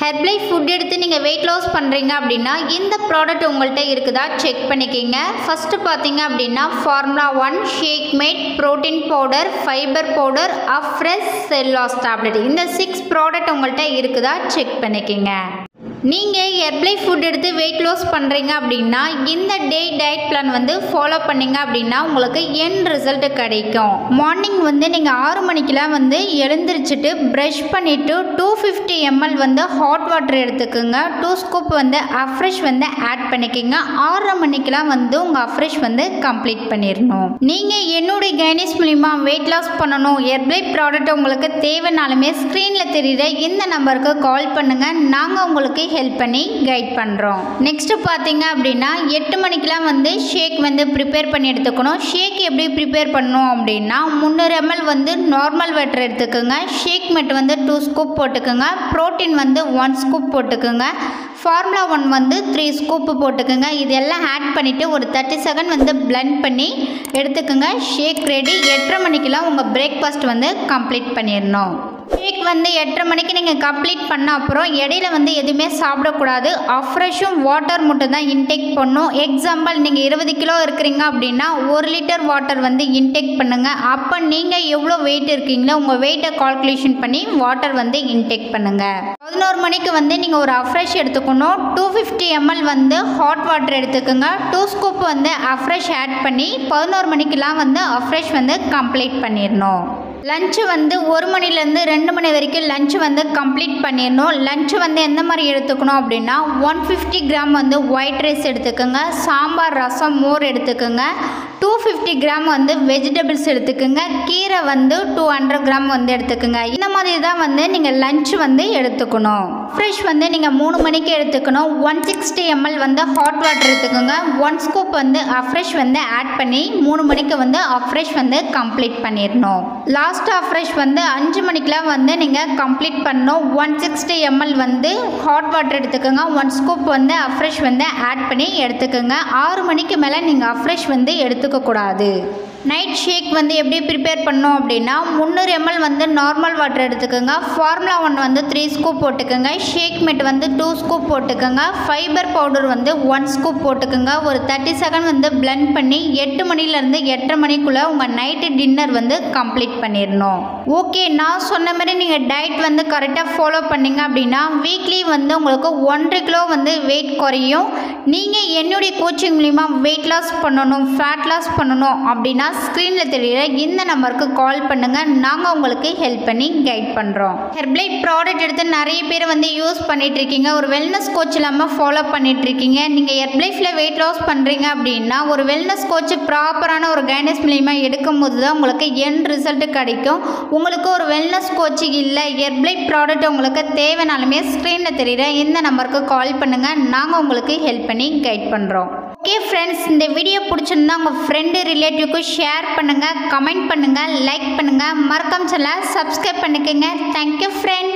Herbalife food எடுத்து நீங்கள் wait loss பண்ணுறீங்க அப்படின்னா இந்த ப்ராடக்ட் உங்கள்கிட்ட இருக்குதா செக் பண்ணிக்கிங்க. ஃபஸ்ட்டு பார்த்தீங்க அப்படின்னா formula 1 shake mate protein powder fiber powder afresh cell loss tablet இந்த 6 ப்ராடக்ட் உங்கள்கிட்ட இருக்குதா செக் பண்ணிக்கிங்க. நீங்கள் ஹெர்பலைஃப் ஃபுட் எடுத்து வெயிட் லாஸ் பண்ணுறீங்க அப்படின்னா இந்த டயட் பிளான் ஃபாலோ பண்ணிங்க அப்படின்னா உங்களுக்கு எண்ட் ரிசல்ட் கிடைக்கும். மார்னிங் நீங்கள் 6 மணிக்கெலாம் எழுந்திரிச்சிட்டு ப்ரஷ் பண்ணிவிட்டு 250 ml ஹாட் வாட்டர் எடுத்துக்கோங்க. 2 ஸ்கூப் அஃப்ரெஷ் ஆட் பண்ணிக்கோங்க. 6:30 மணிக்கெலாம் உங்கள் அஃப்ரெஷ் கம்ப்ளீட் பண்ணிடணும். நீங்கள் என்னுடைய கைனஸ் மூலிமா வெயிட் லாஸ் பண்ணணும் ஹெர்பலைஃப் ப்ராடக்ட் உங்களுக்கு தேவைனாலுமே ஸ்க்ரீனில் தெரியுற இந்த நம்பருக்கு கால் பண்ணுங்கள். நாங்கள் உங்களுக்கு ஹெல்ப் பண்ணி கைட் பண்ணுறோம். நெக்ஸ்ட்டு பார்த்தீங்க அப்படின்னா 8 மணிக்கெலாம் ஷேக் ப்ரிப்பேர் பண்ணி எடுத்துக்கணும். ஷேக் எப்படி ப்ரிப்பேர் பண்ணணும் அப்படின்னா 300 ml நார்மல் வாட்டர் எடுத்துக்கோங்க. ஷேக் மேட் 2 ஸ்கூப் போட்டுக்கோங்க. ப்ரோட்டீன் 1 ஸ்கூப் போட்டுக்கோங்க. ஃபார்முலா 1 3 ஸ்கூப் போட்டுக்கோங்க. இதெல்லாம் ஆட் பண்ணிவிட்டு ஒரு 30 செகண்ட் பிளெண்ட் பண்ணி எடுத்துக்கோங்க. ஷேக் ரெடி. 8:30 மணிக்கெலாம் உங்கள் பிரேக்ஃபாஸ்ட் கம்ப்ளீட் பண்ணிடணும். ஷேக் 8:30 மணிக்கு நீங்கள் கம்ப்ளீட் பண்ண அப்புறம் இடையில எதுவுமே சாப்பிடக்கூடாது. அஃப்ரெஷ்ஷும் வாட்டர் மட்டும் தான் இன்டேக் பண்ணணும். எக்ஸாம்பிள் நீங்கள் 20 கிலோ இருக்கிறீங்க அப்படின்னா 1 லிட்டர் வாட்டர் இன்டேக் பண்ணுங்கள். அப்போ நீங்கள் எவ்வளோ வெயிட் இருக்கீங்களோ உங்கள் வெயிட்டை கால்குலேஷன் பண்ணி வாட்டர் இன்டேக் பண்ணுங்கள். 11 மணிக்கு நீங்கள் ஒரு அஃப்ரெஷ் எடுத்துக்கணும். 250 ml ஹாட் வாட்டர் எடுத்துக்கோங்க. 2 ஸ்கூப் அஃப்ரெஷ் ஆட் பண்ணி 11 மணிக்கெலாம் அஃப்ரெஷ் கம்ப்ளீட் பண்ணிடணும். லஞ்சு 1 மணிலேருந்து 2 மணி வரைக்கும் லஞ்சு கம்ப்ளீட் பண்ணிடணும். லஞ்சு எந்த மாதிரி எடுத்துக்கணும் அப்படின்னா 150 கிராம் ஒயிட் ரைஸ் எடுத்துக்கோங்க. சாம்பார் ரசம் மோர் எடுத்துக்கோங்க. 250 கிராம் வெஜிடபிள்ஸ் எடுத்துக்கோங்க. கீரை 200 கிராம் எடுத்துக்கோங்க. இந்த மாதிரி தான் நீங்கள் லஞ்சு எடுத்துக்கணும். ஃப்ரெஷ் நீங்கள் 3 மணிக்கு எடுத்துக்கணும். 160 ml ஹாட் வாட்டர் எடுத்துக்கோங்க. 1 ஸ்கூப் அஃப்ரெஷ் ஆட் பண்ணி 3 மணிக்கு அஃப்ரெஷ் கம்ப்ளீட் பண்ணிடணும். லாஸ்ட் அஃப்ரெஷ் 5 மணிக்கெலாம் நீங்கள் கம்ப்ளீட் பண்ணணும். 160 ml ஹாட் வாட்டர் எடுத்துக்கோங்க. 1 ஸ்கூப் அஃப்ரெஷ் ஆட் பண்ணி எடுத்துக்கோங்க. 6 மணிக்கு மேலே நீங்கள் அஃப்ரெஷ் எடுத்துக்கக்கூடாது. நைட் ஷேக் எப்படி ப்ரிப்பேர் பண்ணோம் அப்படின்னா 300 ml நார்மல் வாட்டர் எடுத்துக்கோங்க. ஃபார்முலா 1 3 ஸ்கூப் போட்டுக்கோங்க. ஷேக் மேட் 2 ஸ்கூப் போட்டுக்கோங்க. ஃபைபர் பவுடர் 1 ஸ்கூப் போட்டுக்கோங்க. ஒரு 30 செகண்ட் பிளெண்ட் பண்ணி 8 மணிலேருந்து 8:30 மணிக்குள்ளே உங்கள் நைட்டு டின்னர் கம்ப்ளீட் பண்ணிடணும். ஓகே, நான் சொன்ன மாதிரி நீங்கள் டயட் கரெக்டாக ஃபாலோ பண்ணிங்க அப்படின்னா வீக்லி உங்களுக்கு 1.5 கிலோ வெயிட் குறையும். நீங்கள் என்னுடைய கோச்சிங் மூலிமா வெயிட் லாஸ் பண்ணணும் ஃபேட் லாஸ் பண்ணணும் அப்படின்னா ஸ்க்ரீனில் தெரியுற இந்த நம்பருக்கு கால் பண்ணுங்கள். நாங்கள் உங்களுக்கு ஹெல்ப் பண்ணி கைட் பண்ணுறோம். ஹெர்பலைஃப் ப்ராடக்ட் எடுத்து நிறைய பேர் யூஸ் பண்ணிகிட்ருக்கீங்க. ஒரு வெல்னஸ் கோச் இல்லாமல் ஃபாலோ பண்ணிகிட்ருக்கீங்க. நீங்கள் ஹெர்பலைஃபில் வெயிட் லாஸ் பண்ணுறீங்க அப்படின்னா ஒரு வெல்னஸ் கோச் ப்ராப்பரான ஒரு கைடன்ஸ் மூலிமா எடுக்கும்போது தான் உங்களுக்கு எண்ட் ரிசல்ட் கிடைக்கும். உங்களுக்கு ஒரு வெல்னஸ் கோச் இல்லை ஹெர்பலைஃப் ப்ராடக்ட் உங்களுக்கு தேவைனாலுமே ஸ்க்ரீனில் தெரியுற இந்த நம்பருக்கு கால் பண்ணுங்கள். நாங்கள் உங்களுக்கு ஹெல்ப் பண்ணி கைட் பண்ணுறோம். ஓகே ஃப்ரெண்ட்ஸ், இந்த வீடியோ பிடிச்சிருந்தா உங்கள் ஃப்ரெண்டு ரிலேட்டிவ்க்கு ஷேர் பண்ணுங்கள், கமெண்ட் பண்ணுங்கள், லைக் பண்ணுங்கள், மறக்காம சேனலை சப்ஸ்கிரைப் பண்ணிக்கோங்க. Thank you friend.